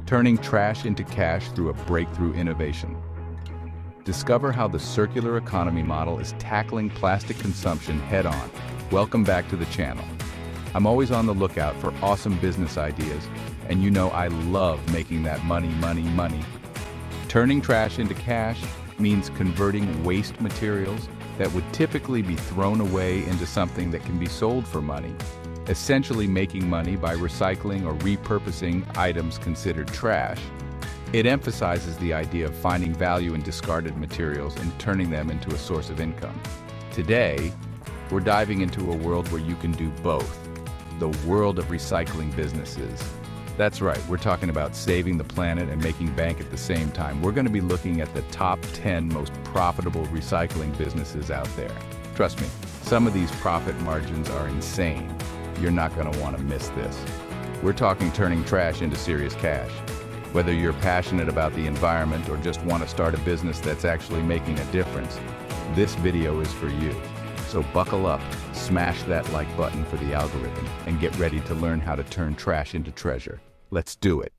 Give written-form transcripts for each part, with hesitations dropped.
turning trash into cash through a breakthrough innovation. Discover how the circular economy model is tackling plastic consumption head-on. Welcome back to the channel. I'm always on the lookout for awesome business ideas, and you know I love making that money. Turning trash into cash means converting waste materials that would typically be thrown away into something that can be sold for money, essentially making money by recycling or repurposing items considered trash. It emphasizes the idea of finding value in discarded materials and turning them into a source of income. Today, we're diving into a world where you can do both, the world of recycling businesses. That's right, we're talking about saving the planet and making bank at the same time. We're going to be looking at the top 10 most profitable recycling businesses out there. Trust me, some of these profit margins are insane. You're not going to want to miss this. We're talking turning trash into serious cash. Whether you're passionate about the environment or just want to start a business that's actually making a difference, this video is for you. So buckle up, smash that like button for the algorithm, and get ready to learn how to turn trash into treasure. Let's do it.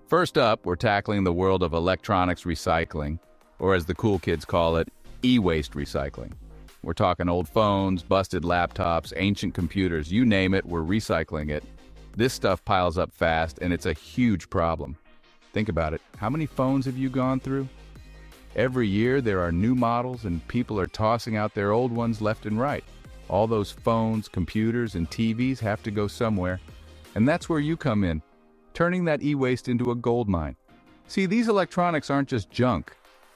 First up, we're tackling the world of electronics recycling, or as the cool kids call it, e-waste recycling. We're talking old phones, busted laptops, ancient computers, you name it, we're recycling it. This stuff piles up fast, and it's a huge problem. Think about it. How many phones have you gone through? Every year there are new models and people are tossing out their old ones left and right. All those phones, computers, and TVs have to go somewhere. And that's where you come in, turning that e-waste into a gold mine. See, these electronics aren't just junk.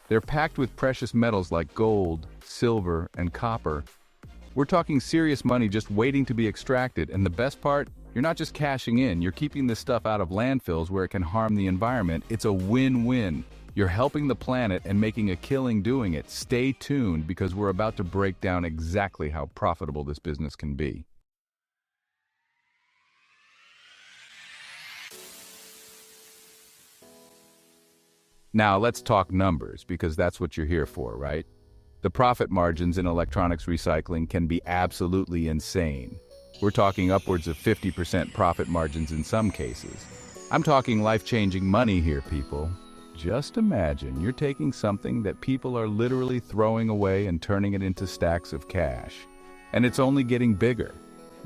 They're packed with precious metals like gold, silver, and copper. We're talking serious money just waiting to be extracted, and the best part? You're not just cashing in, you're keeping this stuff out of landfills where it can harm the environment. It's a win-win. You're helping the planet and making a killing doing it. Stay tuned because we're about to break down exactly how profitable this business can be. Now let's talk numbers because that's what you're here for, right? The profit margins in electronics recycling can be absolutely insane. We're talking upwards of 50% profit margins in some cases. I'm talking life-changing money here, people. Just imagine you're taking something that people are literally throwing away and turning it into stacks of cash. And it's only getting bigger.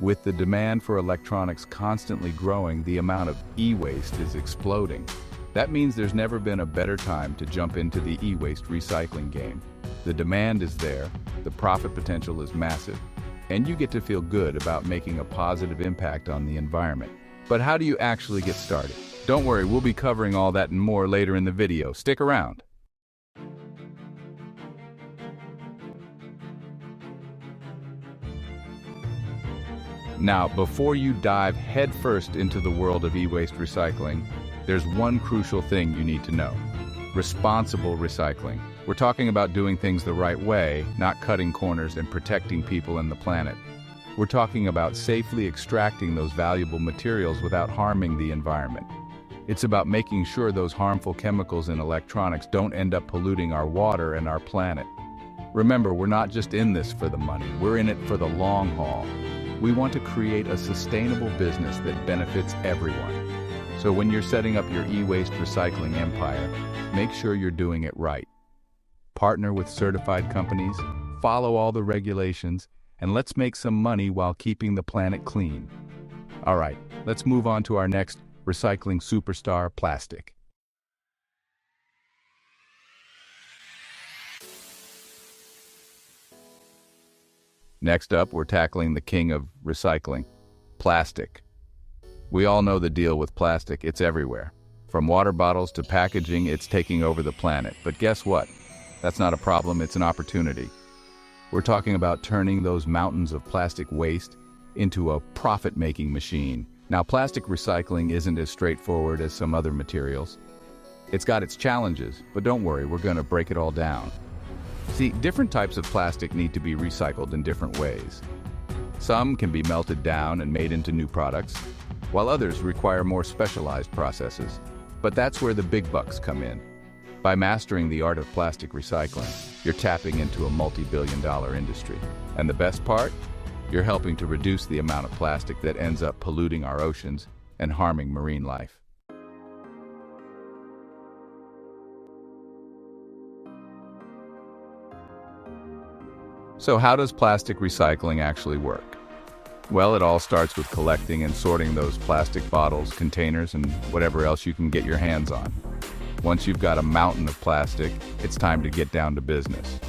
With the demand for electronics constantly growing, the amount of e-waste is exploding. That means there's never been a better time to jump into the e-waste recycling game. The demand is there, the profit potential is massive, and you get to feel good about making a positive impact on the environment. But how do you actually get started? Don't worry, we'll be covering all that and more later in the video. Stick around. Now, before you dive headfirst into the world of e-waste recycling, there's one crucial thing you need to know. Responsible recycling. We're talking about doing things the right way, not cutting corners and protecting people and the planet. We're talking about safely extracting those valuable materials without harming the environment. It's about making sure those harmful chemicals in electronics don't end up polluting our water and our planet. Remember, we're not just in this for the money, we're in it for the long haul. We want to create a sustainable business that benefits everyone. So when you're setting up your e-waste recycling empire, make sure you're doing it right. Partner with certified companies, follow all the regulations, and let's make some money while keeping the planet clean. All right, let's move on to our next recycling superstar, plastic. Next up, we're tackling the king of recycling, plastic. We all know the deal with plastic, it's everywhere. From water bottles to packaging, it's taking over the planet. But guess what? That's not a problem, it's an opportunity. We're talking about turning those mountains of plastic waste into a profit-making machine. Now, plastic recycling isn't as straightforward as some other materials. It's got its challenges, but don't worry, we're going to break it all down. See, different types of plastic need to be recycled in different ways. Some can be melted down and made into new products, while others require more specialized processes. But that's where the big bucks come in. By mastering the art of plastic recycling, you're tapping into a multi-billion-dollar industry. And the best part? You're helping to reduce the amount of plastic that ends up polluting our oceans and harming marine life. So how does plastic recycling actually work? Well, it all starts with collecting and sorting those plastic bottles, containers, and whatever else you can get your hands on. Once you've got a mountain of plastic, it's time to get down to business.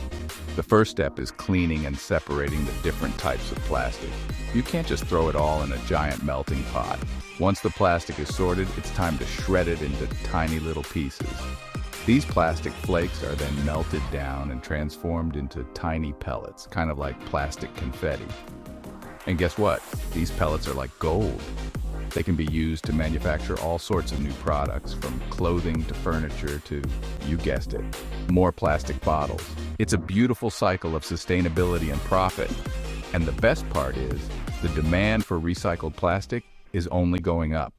The first step is cleaning and separating the different types of plastic. You can't just throw it all in a giant melting pot. Once the plastic is sorted, it's time to shred it into tiny little pieces. These plastic flakes are then melted down and transformed into tiny pellets, kind of like plastic confetti. And guess what? These pellets are like gold. They can be used to manufacture all sorts of new products, from clothing to furniture to, you guessed it, more plastic bottles. It's a beautiful cycle of sustainability and profit. And the best part is, the demand for recycled plastic is only going up.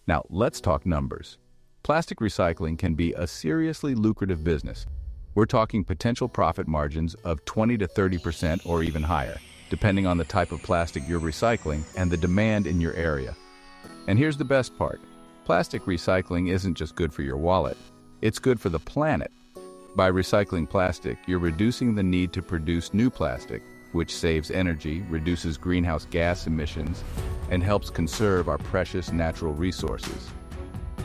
Now, let's talk numbers. Plastic recycling can be a seriously lucrative business. We're talking potential profit margins of 20 to 30% or even higher, depending on the type of plastic you're recycling and the demand in your area. And here's the best part. Plastic recycling isn't just good for your wallet, it's good for the planet. By recycling plastic, you're reducing the need to produce new plastic, which saves energy, reduces greenhouse gas emissions, and helps conserve our precious natural resources.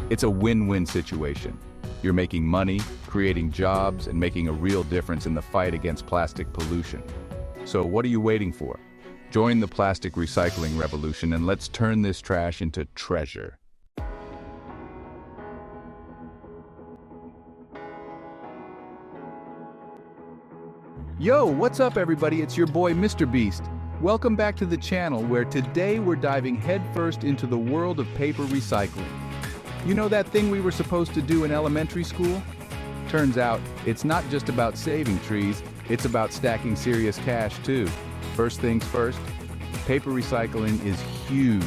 It's a win-win situation. You're making money, creating jobs, and making a real difference in the fight against plastic pollution. So what are you waiting for? Join the plastic recycling revolution and let's turn this trash into treasure. Yo, what's up everybody? It's your boy Mr. Beast. Welcome back to the channel where today we're diving headfirst into the world of paper recycling. You know that thing we were supposed to do in elementary school? Turns out, it's not just about saving trees, it's about stacking serious cash too. First things first, paper recycling is huge.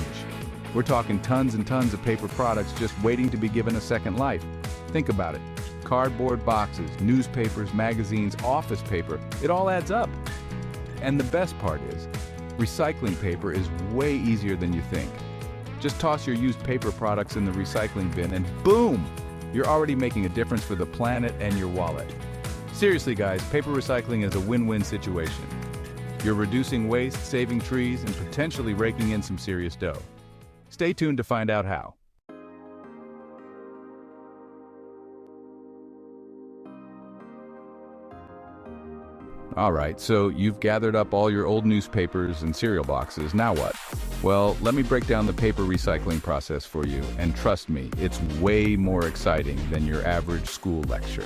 We're talking tons and tons of paper products just waiting to be given a second life. Think about it. Cardboard boxes, newspapers, magazines, office paper, it all adds up. And the best part is, recycling paper is way easier than you think. Just toss your used paper products in the recycling bin and boom! You're already making a difference for the planet and your wallet. Seriously guys, paper recycling is a win-win situation. You're reducing waste, saving trees, and potentially raking in some serious dough. Stay tuned to find out how. Alright, so you've gathered up all your old newspapers and cereal boxes, now what? Well, let me break down the paper recycling process for you, and trust me, it's way more exciting than your average school lecture.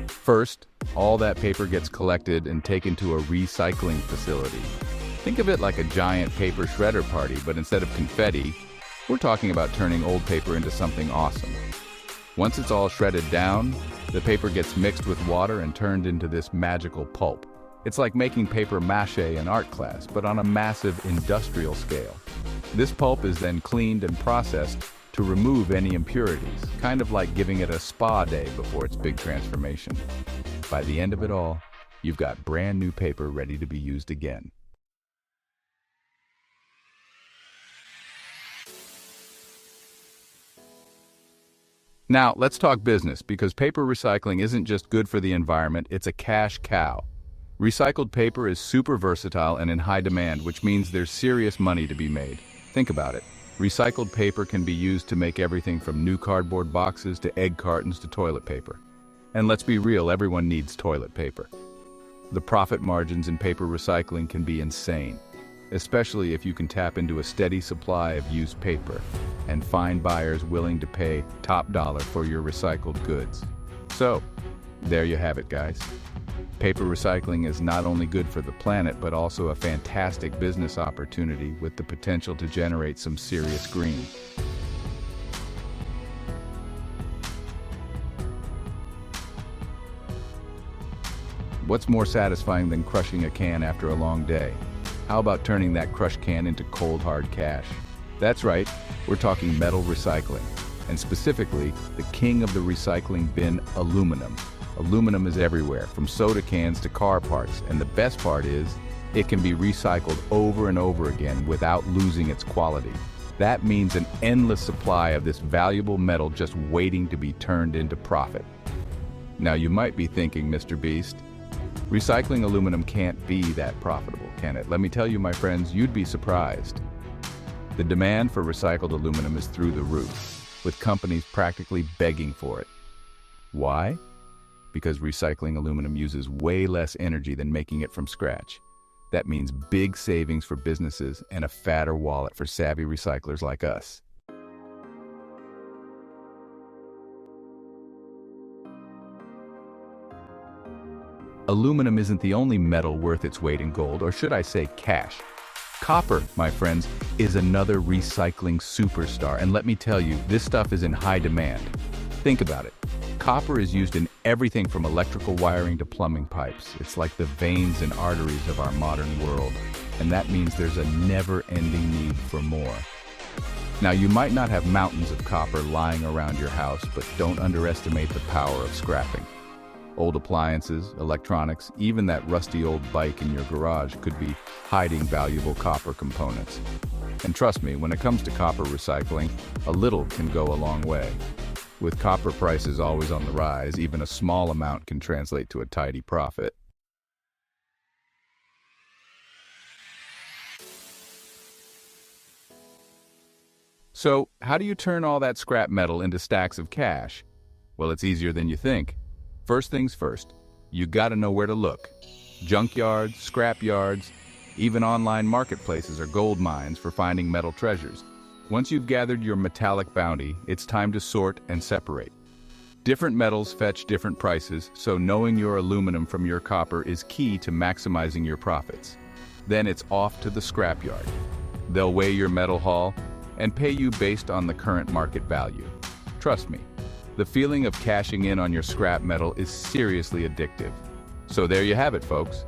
First, all that paper gets collected and taken to a recycling facility. Think of it like a giant paper shredder party, but instead of confetti, we're talking about turning old paper into something awesome. Once it's all shredded down, the paper gets mixed with water and turned into this magical pulp. It's like making paper mache in art class, but on a massive industrial scale. This pulp is then cleaned and processed to remove any impurities, kind of like giving it a spa day before its big transformation. By the end of it all, you've got brand new paper ready to be used again. Now, let's talk business, because paper recycling isn't just good for the environment, it's a cash cow. Recycled paper is super versatile and in high demand, which means there's serious money to be made. Think about it. Recycled paper can be used to make everything from new cardboard boxes to egg cartons to toilet paper. And let's be real, everyone needs toilet paper. The profit margins in paper recycling can be insane, especially if you can tap into a steady supply of used paper and find buyers willing to pay top dollar for your recycled goods. So, there you have it, guys. Paper recycling is not only good for the planet, but also a fantastic business opportunity with the potential to generate some serious green. What's more satisfying than crushing a can after a long day? How about turning that crushed can into cold hard cash? That's right, we're talking metal recycling. and specifically, the king of the recycling bin, aluminum. Aluminum is everywhere, from soda cans to car parts, and the best part is, it can be recycled over and over again without losing its quality. That means an endless supply of this valuable metal just waiting to be turned into profit. Now you might be thinking, Mr. Beast, recycling aluminum can't be that profitable, can it? Let me tell you, my friends, you'd be surprised. The demand for recycled aluminum is through the roof, with companies practically begging for it. Why? Because recycling aluminum uses way less energy than making it from scratch. That means big savings for businesses and a fatter wallet for savvy recyclers like us. Aluminum isn't the only metal worth its weight in gold, or should I say cash. Copper, my friends, is another recycling superstar, and let me tell you, this stuff is in high demand. Think about it. Copper is used in everything from electrical wiring to plumbing pipes. It's like the veins and arteries of our modern world, and that means there's a never-ending need for more. Now, you might not have mountains of copper lying around your house, but don't underestimate the power of scrapping. Old appliances, electronics, even that rusty old bike in your garage could be hiding valuable copper components. And trust me, when it comes to copper recycling, a little can go a long way. With copper prices always on the rise, even a small amount can translate to a tidy profit. So, how do you turn all that scrap metal into stacks of cash? Well, it's easier than you think. First things first, you gotta know where to look. Junkyards, scrap yards, even online marketplaces are gold mines for finding metal treasures. Once you've gathered your metallic bounty, it's time to sort and separate. Different metals fetch different prices, so knowing your aluminum from your copper is key to maximizing your profits. Then it's off to the scrapyard. They'll weigh your metal haul and pay you based on the current market value. Trust me, the feeling of cashing in on your scrap metal is seriously addictive. So there you have it, folks.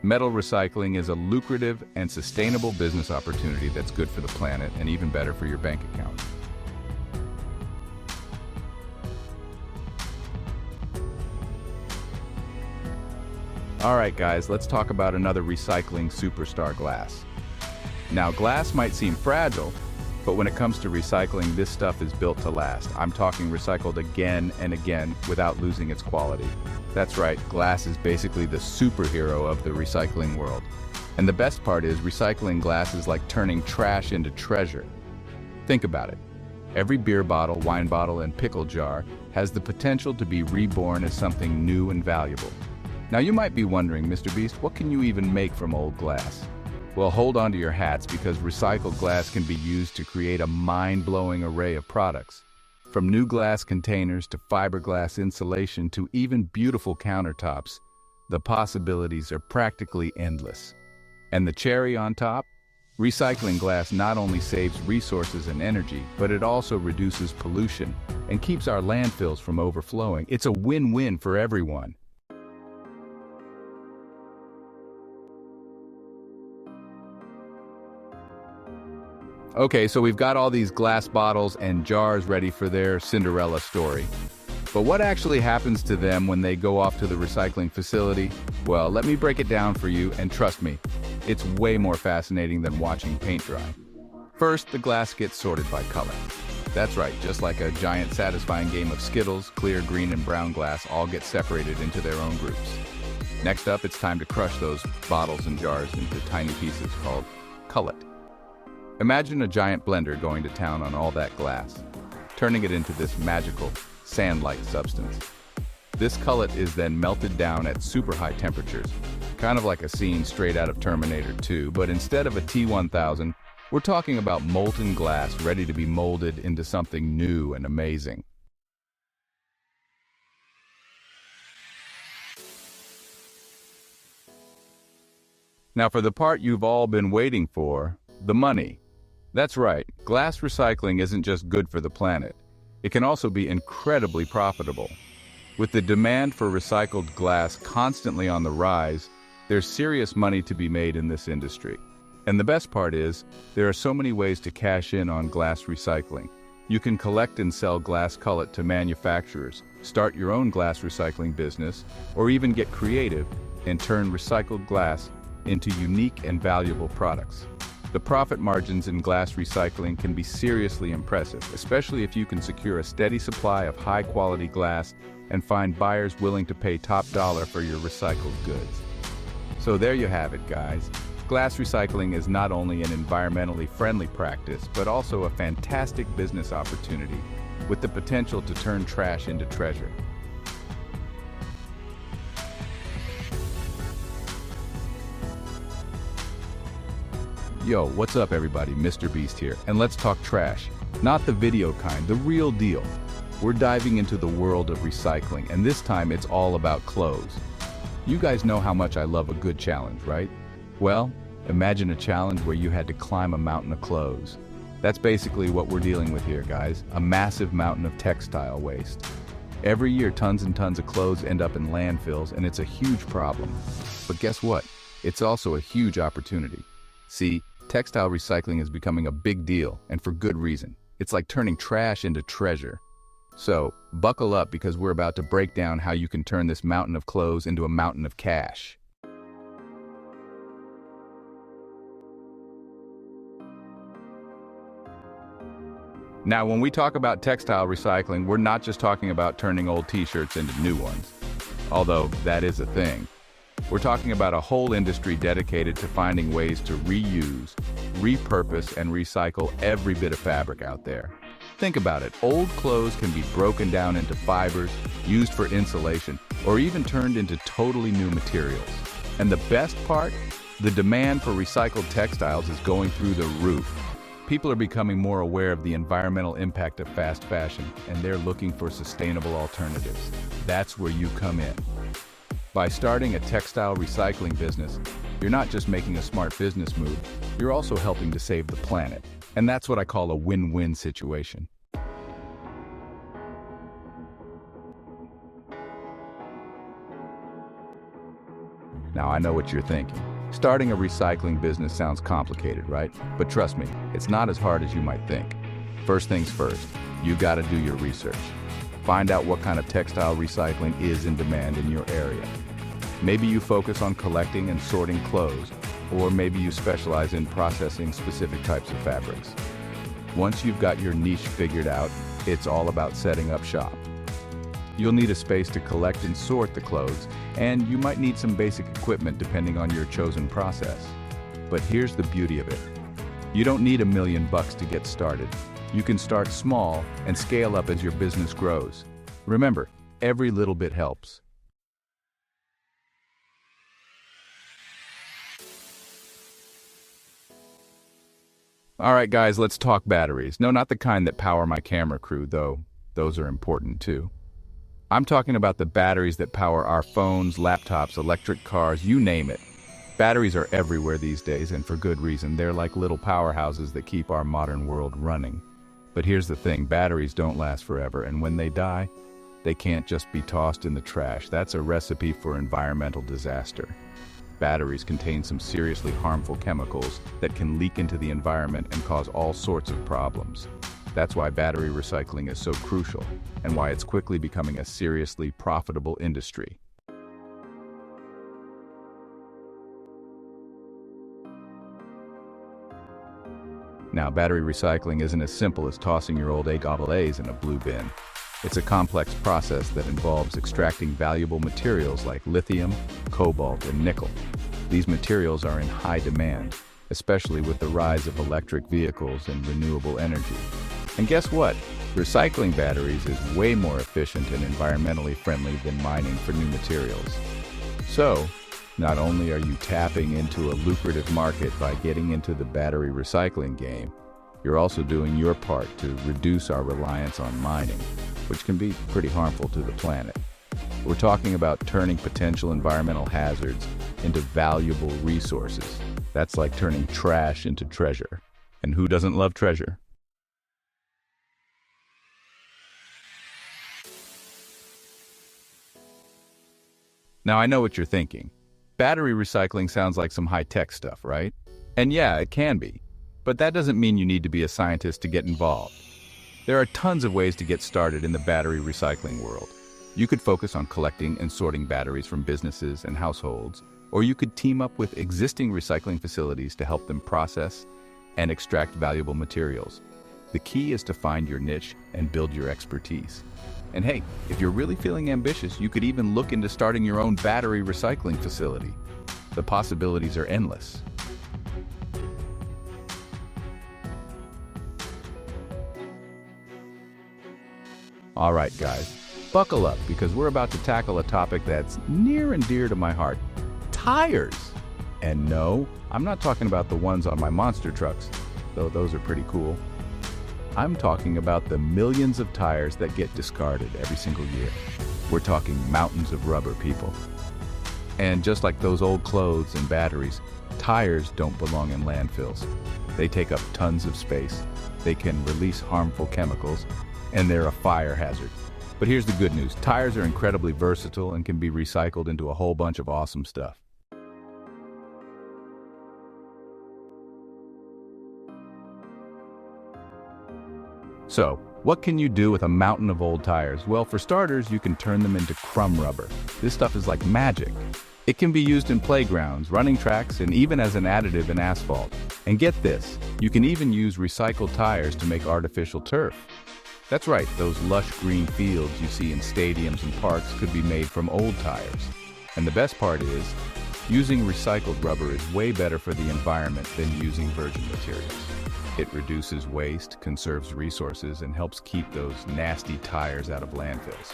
Metal recycling is a lucrative and sustainable business opportunity that's good for the planet and even better for your bank account. All right, guys, let's talk about another recycling superstar, glass. Now, glass might seem fragile, but when it comes to recycling, this stuff is built to last. I'm talking recycled again and again without losing its quality. That's right, glass is basically the superhero of the recycling world. And the best part is, recycling glass is like turning trash into treasure. Think about it. Every beer bottle, wine bottle, and pickle jar has the potential to be reborn as something new and valuable. Now you might be wondering, Mr. Beast, what can you even make from old glass? Well, hold on to your hats, because recycled glass can be used to create a mind-blowing array of products. From new glass containers to fiberglass insulation to even beautiful countertops, the possibilities are practically endless. And the cherry on top? Recycling glass not only saves resources and energy, but it also reduces pollution and keeps our landfills from overflowing. It's a win-win for everyone. Okay, so we've got all these glass bottles and jars ready for their Cinderella story. But what actually happens to them when they go off to the recycling facility? Well, let me break it down for you, and trust me, it's way more fascinating than watching paint dry. First, the glass gets sorted by color. That's right, just like a giant satisfying game of Skittles, clear, green, and brown glass all get separated into their own groups. Next up, it's time to crush those bottles and jars into tiny pieces called cullet. Imagine a giant blender going to town on all that glass, turning it into this magical, sand-like substance. This cullet is then melted down at super high temperatures, kind of like a scene straight out of Terminator 2, but instead of a T-1000, we're talking about molten glass ready to be molded into something new and amazing. Now for the part you've all been waiting for, the money. That's right, glass recycling isn't just good for the planet. It can also be incredibly profitable. With the demand for recycled glass constantly on the rise, there's serious money to be made in this industry. And the best part is, there are so many ways to cash in on glass recycling. You can collect and sell glass cullet to manufacturers, start your own glass recycling business, or even get creative and turn recycled glass into unique and valuable products. The profit margins in glass recycling can be seriously impressive, especially if you can secure a steady supply of high-quality glass and find buyers willing to pay top dollar for your recycled goods. So there you have it, guys. Glass recycling is not only an environmentally friendly practice, but also a fantastic business opportunity with the potential to turn trash into treasure. Yo, what's up everybody, Mr. Beast here, and let's talk trash. Not the video kind, the real deal. We're diving into the world of recycling, and this time it's all about clothes. You guys know how much I love a good challenge, right? Well, imagine a challenge where you had to climb a mountain of clothes. That's basically what we're dealing with here, guys, a massive mountain of textile waste. Every year, tons and tons of clothes end up in landfills, and it's a huge problem. But guess what? It's also a huge opportunity. See, textile recycling is becoming a big deal, and for good reason. It's like turning trash into treasure. So, buckle up because we're about to break down how you can turn this mountain of clothes into a mountain of cash. Now, when we talk about textile recycling, we're not just talking about turning old t-shirts into new ones, although that is a thing. We're talking about a whole industry dedicated to finding ways to reuse, repurpose, and recycle every bit of fabric out there. Think about it, old clothes can be broken down into fibers, used for insulation, or even turned into totally new materials. And the best part? The demand for recycled textiles is going through the roof. People are becoming more aware of the environmental impact of fast fashion, and they're looking for sustainable alternatives. That's where you come in. By starting a textile recycling business, you're not just making a smart business move, you're also helping to save the planet. And that's what I call a win-win situation. Now, I know what you're thinking. Starting a recycling business sounds complicated, right? But trust me, it's not as hard as you might think. First things first, you gotta do your research. Find out what kind of textile recycling is in demand in your area. Maybe you focus on collecting and sorting clothes, or maybe you specialize in processing specific types of fabrics. Once you've got your niche figured out, it's all about setting up shop. You'll need a space to collect and sort the clothes, and you might need some basic equipment depending on your chosen process. But here's the beauty of it. You don't need $1 million to get started. You can start small and scale up as your business grows. Remember, every little bit helps. Alright guys, let's talk batteries. No, not the kind that power my camera crew, though those are important too. I'm talking about the batteries that power our phones, laptops, electric cars, you name it. Batteries are everywhere these days, and for good reason. They're like little powerhouses that keep our modern world running. But here's the thing, batteries don't last forever, and when they die, they can't just be tossed in the trash. That's a recipe for environmental disaster. Batteries contain some seriously harmful chemicals that can leak into the environment and cause all sorts of problems. That's why battery recycling is so crucial, and why it's quickly becoming a seriously profitable industry. Now, battery recycling isn't as simple as tossing your old AAAs in a blue bin. It's a complex process that involves extracting valuable materials like lithium, cobalt, and nickel. These materials are in high demand, especially with the rise of electric vehicles and renewable energy. And guess what? Recycling batteries is way more efficient and environmentally friendly than mining for new materials. So, not only are you tapping into a lucrative market by getting into the battery recycling game, you're also doing your part to reduce our reliance on mining, which can be pretty harmful to the planet. We're talking about turning potential environmental hazards into valuable resources. That's like turning trash into treasure. And who doesn't love treasure? Now, I know what you're thinking. Battery recycling sounds like some high-tech stuff, right? And yeah, it can be. But that doesn't mean you need to be a scientist to get involved. There are tons of ways to get started in the battery recycling world. You could focus on collecting and sorting batteries from businesses and households, or you could team up with existing recycling facilities to help them process and extract valuable materials. The key is to find your niche and build your expertise. And hey, if you're really feeling ambitious, you could even look into starting your own battery recycling facility. The possibilities are endless. All right, guys, buckle up because we're about to tackle a topic that's near and dear to my heart: tires. And no, I'm not talking about the ones on my monster trucks, though those are pretty cool. I'm talking about the millions of tires that get discarded every single year. We're talking mountains of rubber, people. And just like those old clothes and batteries, tires don't belong in landfills. They take up tons of space, they can release harmful chemicals, and they're a fire hazard. But here's the good news: tires are incredibly versatile and can be recycled into a whole bunch of awesome stuff. So, what can you do with a mountain of old tires? Well, for starters, you can turn them into crumb rubber. This stuff is like magic. It can be used in playgrounds, running tracks, and even as an additive in asphalt. And get this, you can even use recycled tires to make artificial turf. That's right, those lush green fields you see in stadiums and parks could be made from old tires. And the best part is, using recycled rubber is way better for the environment than using virgin materials. It reduces waste, conserves resources, and helps keep those nasty tires out of landfills.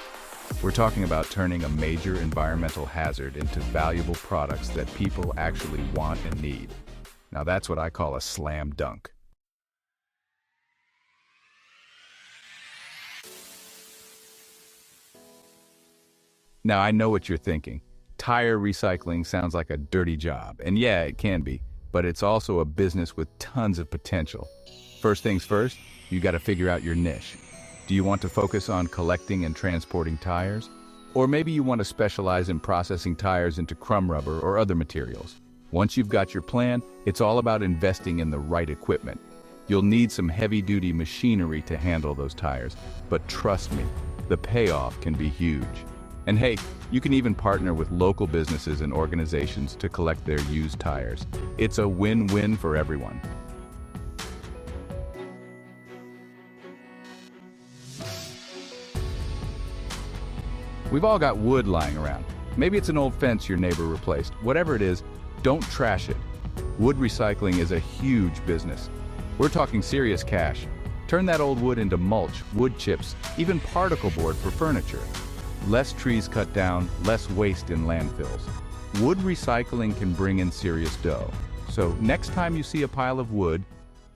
We're talking about turning a major environmental hazard into valuable products that people actually want and need. Now that's what I call a slam dunk. Now I know what you're thinking. Tire recycling sounds like a dirty job, and yeah, it can be, but it's also a business with tons of potential. First things first, you got to figure out your niche. Do you want to focus on collecting and transporting tires? Or maybe you want to specialize in processing tires into crumb rubber or other materials. Once you've got your plan, it's all about investing in the right equipment. You'll need some heavy-duty machinery to handle those tires, but trust me, the payoff can be huge. And hey, you can even partner with local businesses and organizations to collect their used tires. It's a win-win for everyone. We've all got wood lying around. Maybe it's an old fence your neighbor replaced. Whatever it is, don't trash it. Wood recycling is a huge business. We're talking serious cash. Turn that old wood into mulch, wood chips, even particle board for furniture. Less trees cut down, less waste in landfills. Wood recycling can bring in serious dough. So next time you see a pile of wood,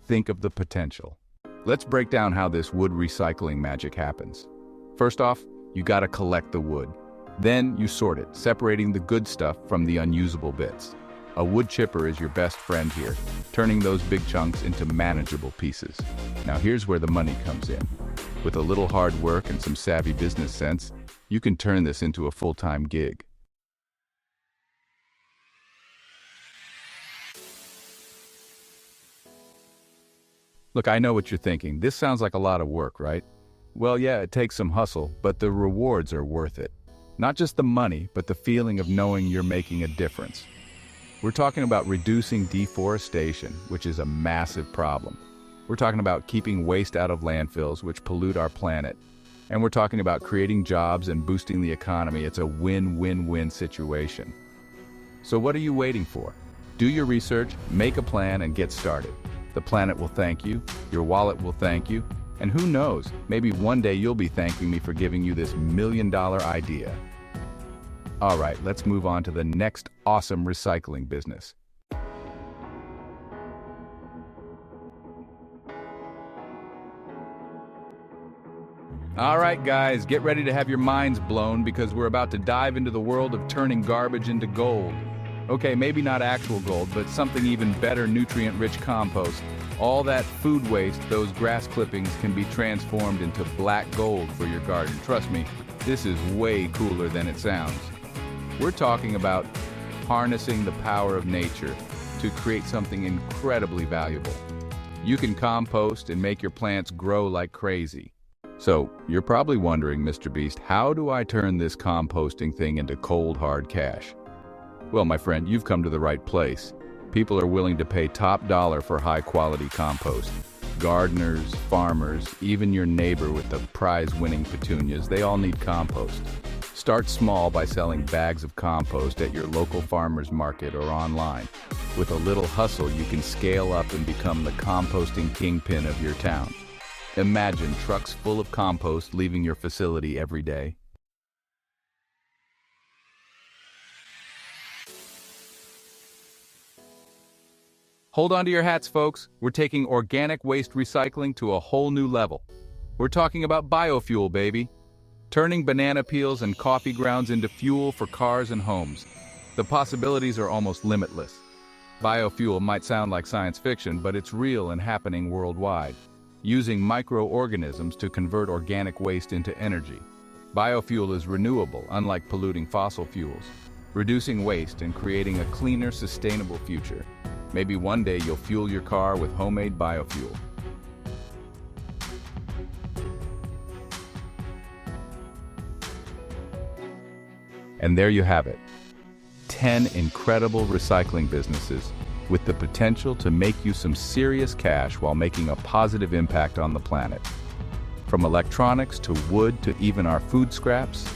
think of the potential. Let's break down how this wood recycling magic happens. First off, you gotta collect the wood. Then you sort it, separating the good stuff from the unusable bits. A wood chipper is your best friend here, turning those big chunks into manageable pieces. Now here's where the money comes in. With a little hard work and some savvy business sense, you can turn this into a full-time gig. Look, I know what you're thinking. This sounds like a lot of work, right? Well, yeah, it takes some hustle, but the rewards are worth it. Not just the money, but the feeling of knowing you're making a difference. We're talking about reducing deforestation, which is a massive problem. We're talking about keeping waste out of landfills, which pollute our planet. And we're talking about creating jobs and boosting the economy. It's a win-win-win situation. So what are you waiting for? Do your research, make a plan, and get started. The planet will thank you, your wallet will thank you, and who knows, maybe one day you'll be thanking me for giving you this million-dollar idea. All right, let's move on to the next awesome recycling business. All right, guys, get ready to have your minds blown because we're about to dive into the world of turning garbage into gold. Okay, maybe not actual gold, but something even better: nutrient-rich compost. All that food waste, those grass clippings, can be transformed into black gold for your garden. Trust me, this is way cooler than it sounds. We're talking about harnessing the power of nature to create something incredibly valuable. You can compost and make your plants grow like crazy. So, you're probably wondering, Mr. Beast, how do I turn this composting thing into cold, hard cash? Well, my friend, you've come to the right place. People are willing to pay top dollar for high-quality compost. Gardeners, farmers, even your neighbor with the prize-winning petunias, they all need compost. Start small by selling bags of compost at your local farmer's market or online. With a little hustle, you can scale up and become the composting kingpin of your town. Imagine trucks full of compost leaving your facility every day. Hold on to your hats, folks. We're taking organic waste recycling to a whole new level. We're talking about biofuel, baby. Turning banana peels and coffee grounds into fuel for cars and homes. The possibilities are almost limitless. Biofuel might sound like science fiction, but it's real and happening worldwide. Using microorganisms to convert organic waste into energy. Biofuel is renewable, unlike polluting fossil fuels, reducing waste and creating a cleaner, sustainable future. Maybe one day you'll fuel your car with homemade biofuel. And there you have it. 10 incredible recycling businesses with the potential to make you some serious cash while making a positive impact on the planet. From electronics to wood to even our food scraps,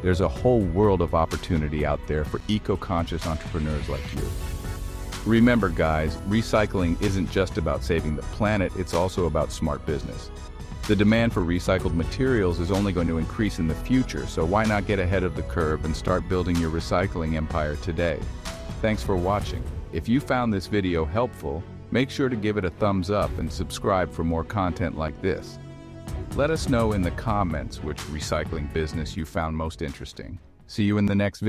there's a whole world of opportunity out there for eco-conscious entrepreneurs like you. Remember, guys, recycling isn't just about saving the planet, it's also about smart business. The demand for recycled materials is only going to increase in the future, so why not get ahead of the curve and start building your recycling empire today? Thanks for watching. If you found this video helpful, make sure to give it a thumbs up and subscribe for more content like this. Let us know in the comments which recycling business you found most interesting. See you in the next video.